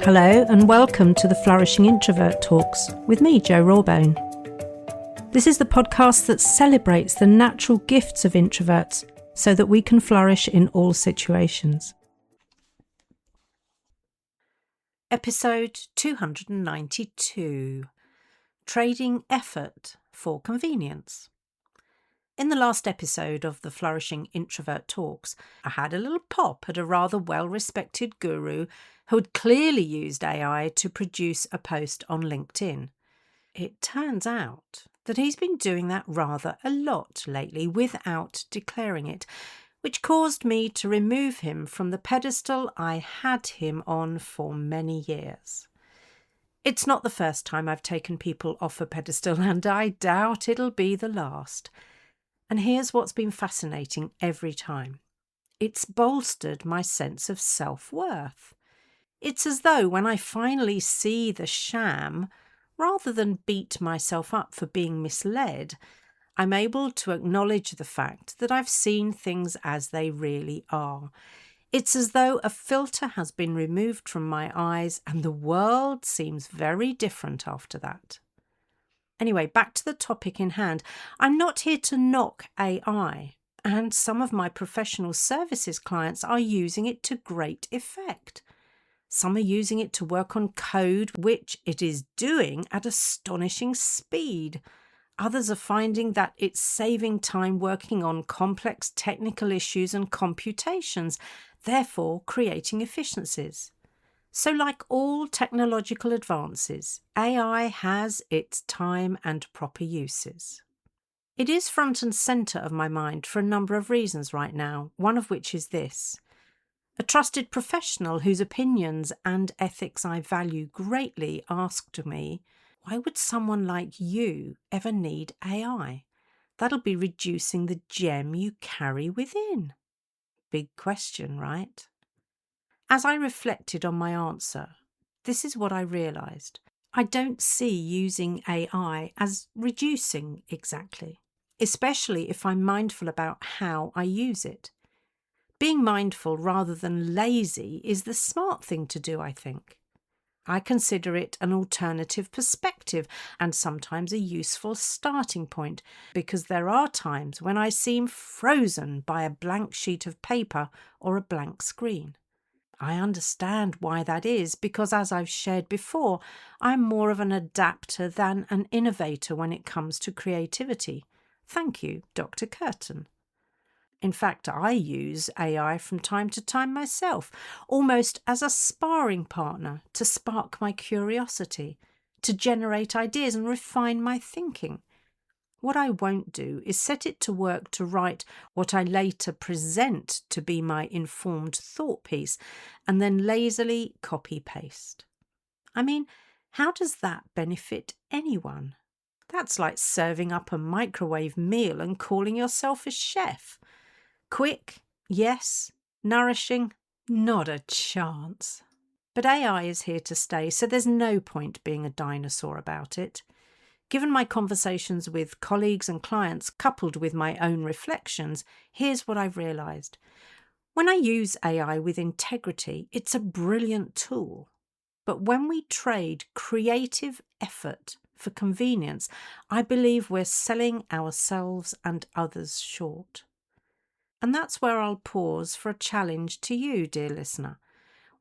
Hello and welcome to the Flourishing Introvert Talks with me, Jo Rawbone. This is the podcast that celebrates the natural gifts of introverts so that we can flourish in all situations. Episode 292, Trading Effort for Convenience. In the last episode of the Flourishing Introvert Talks, I had a little pop at a rather well-respected guru who had clearly used AI to produce a post on LinkedIn. It turns out that he's been doing that rather a lot lately without declaring it, which caused me to remove him from the pedestal I had him on for many years. It's not the first time I've taken people off a pedestal, and I doubt it'll be the last. And here's what's been fascinating every time. It's bolstered my sense of self-worth. It's as though when I finally see the sham, rather than beat myself up for being misled, I'm able to acknowledge the fact that I've seen things as they really are. It's as though a filter has been removed from my eyes and the world seems very different after that. Anyway, back to the topic in hand. I'm not here to knock AI, and some of my professional services clients are using it to great effect. Some are using it to work on code, which it is doing at astonishing speed. Others are finding that it's saving time working on complex technical issues and computations, therefore creating efficiencies. So like all technological advances, AI has its time and proper uses. It is front and centre of my mind for a number of reasons right now, one of which is this. A trusted professional whose opinions and ethics I value greatly asked me, why would someone like you ever need AI? That'll be reducing the gem you carry within. Big question, right? As I reflected on my answer, this is what I realised. I don't see using AI as reducing exactly, especially if I'm mindful about how I use it. Being mindful rather than lazy is the smart thing to do, I think. I consider it an alternative perspective and sometimes a useful starting point, because there are times when I seem frozen by a blank sheet of paper or a blank screen. I understand why that is, because as I've shared before, I'm more of an adapter than an innovator when it comes to creativity. Thank you, Dr. Curtin. In fact, I use AI from time to time myself, almost as a sparring partner to spark my curiosity, to generate ideas and refine my thinking. What I won't do is set it to work to write what I later present to be my informed thought piece and then lazily copy-paste. I mean, how does that benefit anyone? That's like serving up a microwave meal and calling yourself a chef. Quick, yes. Nourishing, not a chance. But AI is here to stay, so there's no point being a dinosaur about it. Given my conversations with colleagues and clients, coupled with my own reflections, here's what I've realised. When I use AI with integrity, it's a brilliant tool. But when we trade creative effort for convenience, I believe we're selling ourselves and others short. And that's where I'll pause for a challenge to you, dear listener.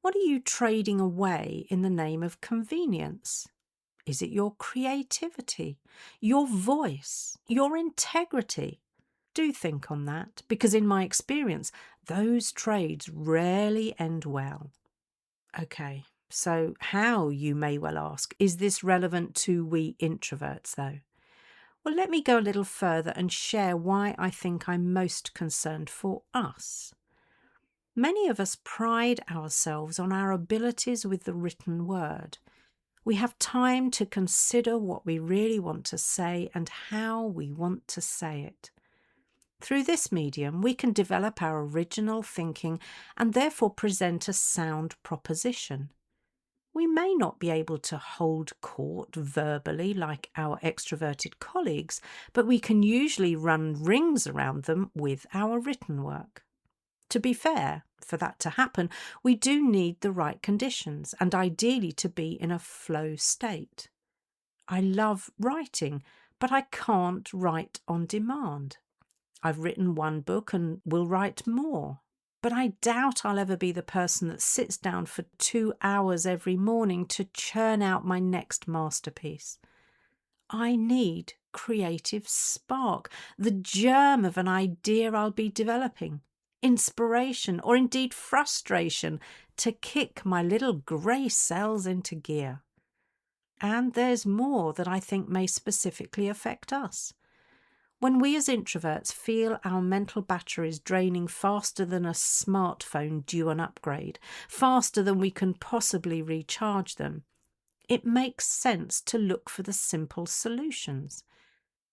What are you trading away in the name of convenience? Is it your creativity, your voice, your integrity? Do think on that, because in my experience, those trades rarely end well. Okay, so how, you may well ask, is this relevant to we introverts, though? Well, let me go a little further and share why I think I'm most concerned for us. Many of us pride ourselves on our abilities with the written word. We have time to consider what we really want to say and how we want to say it. Through this medium, we can develop our original thinking and therefore present a sound proposition. We may not be able to hold court verbally like our extroverted colleagues, but we can usually run rings around them with our written work. To be fair, For that to happen, we do need the right conditions and ideally to be in a flow state. I love writing, but I can't write on demand. I've written one book and will write more, but I doubt I'll ever be the person that sits down for 2 hours every morning to churn out my next masterpiece. I need creative spark, the germ of an idea I'll be developing, inspiration or indeed frustration to kick my little grey cells into gear. And there's more that I think may specifically affect us. When we as introverts feel our mental batteries draining faster than a smartphone due an upgrade, faster than we can possibly recharge them, it makes sense to look for the simple solutions.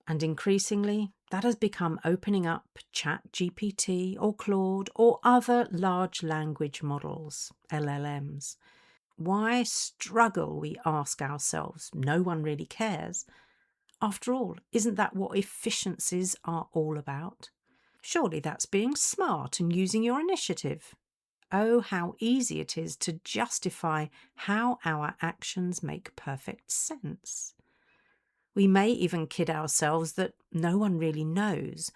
And increasingly, that has become opening up ChatGPT or Claude or other large language models, LLMs. Why struggle, we ask ourselves? No one really cares. After all, isn't that what efficiencies are all about? Surely that's being smart and using your initiative. Oh, how easy it is to justify how our actions make perfect sense. We may even kid ourselves that no one really knows,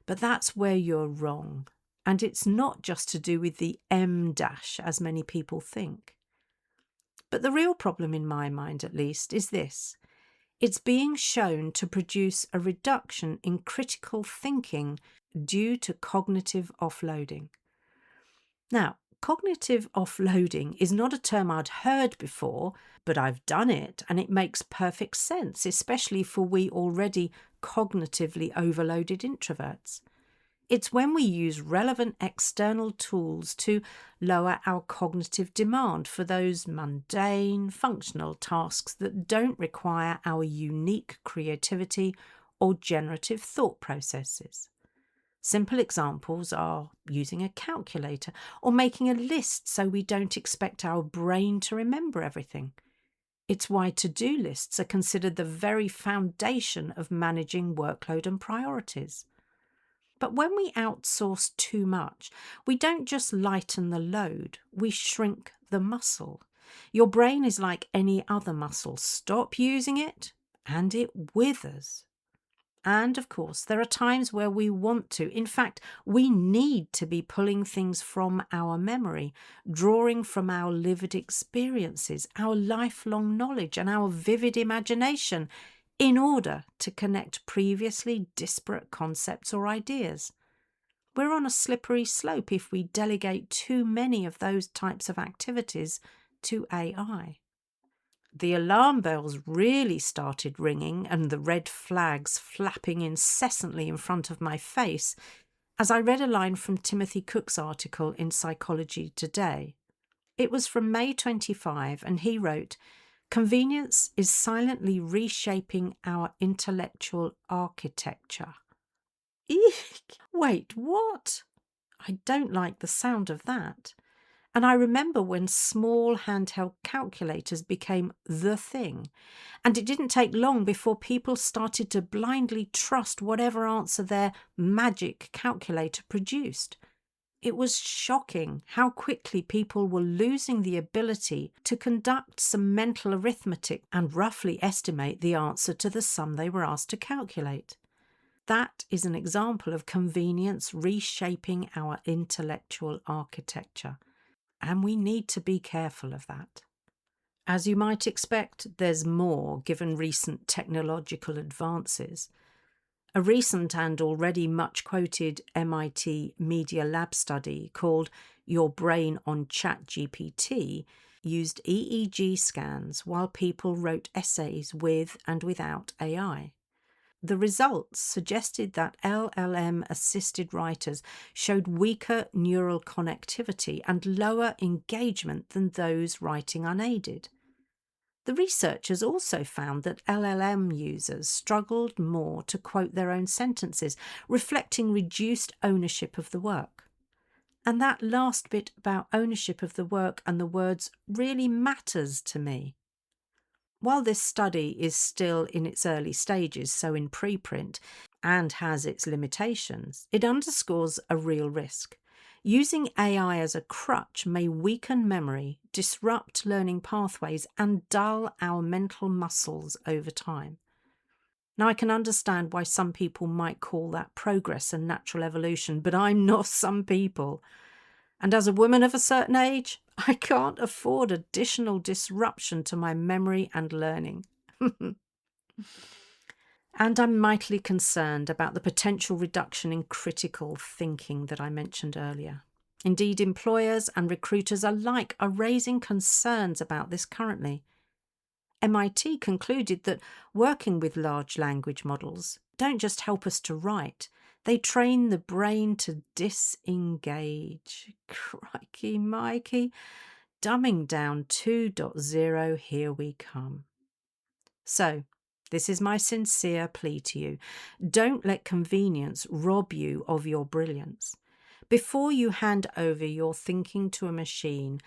but that's where you're wrong. And it's not just to do with the M dash, as many people think. But the real problem, in my mind at least, is this. It's being shown to produce a reduction in critical thinking due to cognitive offloading. Now, cognitive offloading is not a term I'd heard before, but I've done it and it makes perfect sense, especially for we already cognitively overloaded introverts. It's when we use relevant external tools to lower our cognitive demand for those mundane, functional tasks that don't require our unique creativity or generative thought processes. Simple examples are using a calculator or making a list so we don't expect our brain to remember everything. It's why to-do lists are considered the very foundation of managing workload and priorities. But when we outsource too much, we don't just lighten the load, we shrink the muscle. Your brain is like any other muscle. Stop using it and it withers. And of course, there are times where we want to. In fact, we need to be pulling things from our memory, drawing from our lived experiences, our lifelong knowledge and our vivid imagination in order to connect previously disparate concepts or ideas. We're on a slippery slope if we delegate too many of those types of activities to AI. The alarm bells really started ringing and the red flags flapping incessantly in front of my face as I read a line from Timothy Cook's article in Psychology Today. It was from May 25 and he wrote, "Convenience is silently reshaping our intellectual architecture." Eek! Wait, what? I don't like the sound of that. And I remember when small handheld calculators became the thing. And it didn't take long before people started to blindly trust whatever answer their magic calculator produced. It was shocking how quickly people were losing the ability to conduct some mental arithmetic and roughly estimate the answer to the sum they were asked to calculate. That is an example of convenience reshaping our intellectual architecture. And we need to be careful of that. As you might expect, there's more given recent technological advances. A recent and already much quoted MIT Media Lab study called Your Brain on ChatGPT used EEG scans while people wrote essays with and without AI. The results suggested that LLM-assisted writers showed weaker neural connectivity and lower engagement than those writing unaided. The researchers also found that LLM users struggled more to quote their own sentences, reflecting reduced ownership of the work. And that last bit about ownership of the work and the words really matters to me. While this study is still in its early stages, so in preprint, and has its limitations, it underscores a real risk. Using AI as a crutch may weaken memory, disrupt learning pathways, and dull our mental muscles over time. Now, I can understand why some people might call that progress and natural evolution, but I'm not some people. And as a woman of a certain age, I can't afford additional disruption to my memory and learning. And I'm mightily concerned about the potential reduction in critical thinking that I mentioned earlier. Indeed, employers and recruiters alike are raising concerns about this currently. MIT concluded that working with large language models don't just help us to write, they train the brain to disengage. Crikey, Mikey. Dumbing down 2.0, here we come. So, this is my sincere plea to you. Don't let convenience rob you of your brilliance. Before you hand over your thinking to a machine,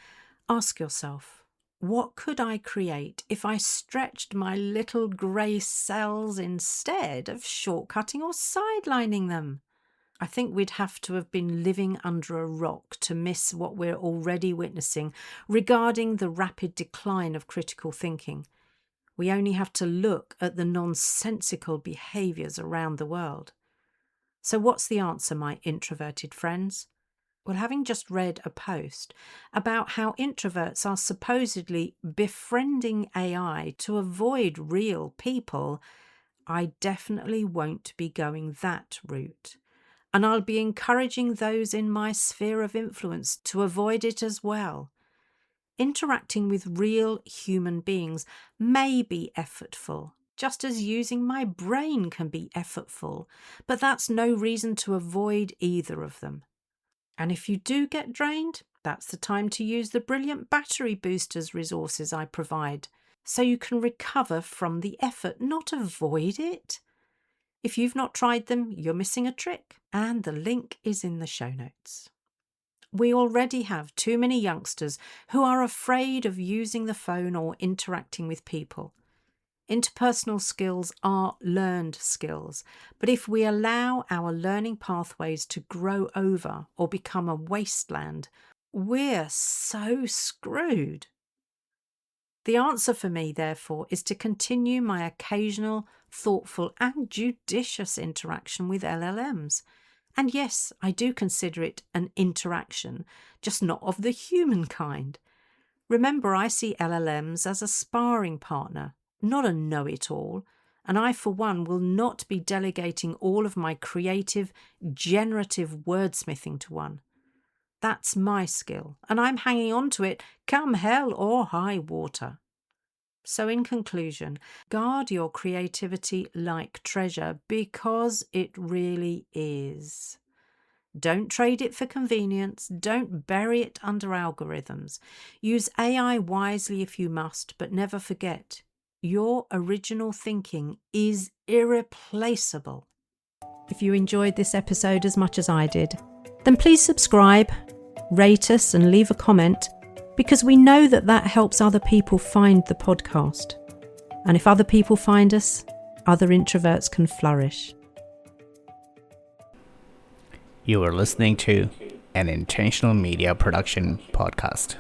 ask yourself, what could I create if I stretched my little grey cells instead of shortcutting or sidelining them? I think we'd have to have been living under a rock to miss what we're already witnessing regarding the rapid decline of critical thinking. We only have to look at the nonsensical behaviours around the world. So what's the answer, my introverted friends? Well, having just read a post about how introverts are supposedly befriending AI to avoid real people, I definitely won't be going that route. And I'll be encouraging those in my sphere of influence to avoid it as well. Interacting with real human beings may be effortful, just as using my brain can be effortful, but that's no reason to avoid either of them. And if you do get drained, that's the time to use the brilliant battery boosters resources I provide, so you can recover from the effort, not avoid it. If you've not tried them, you're missing a trick, and the link is in the show notes. We already have too many youngsters who are afraid of using the phone or interacting with people. Interpersonal skills are learned skills, but if we allow our learning pathways to grow over or become a wasteland, we're so screwed. The answer for me, therefore, is to continue my occasional, thoughtful and judicious interaction with LLMs. And yes, I do consider it an interaction, just not of the human kind. Remember, I see LLMs as a sparring partner, not a know-it-all, and I, for one, will not be delegating all of my creative, generative wordsmithing to one. That's my skill, and I'm hanging on to it, come hell or high water. So in conclusion, guard your creativity like treasure, because it really is. Don't trade it for convenience. Don't bury it under algorithms. Use AI wisely if you must, but never forget, your original thinking is irreplaceable. If you enjoyed this episode as much as I did, then please subscribe, rate us and leave a comment, because we know that helps other people find the podcast. And if other people find us, other introverts can flourish. You are listening to an Intentional Media Production podcast.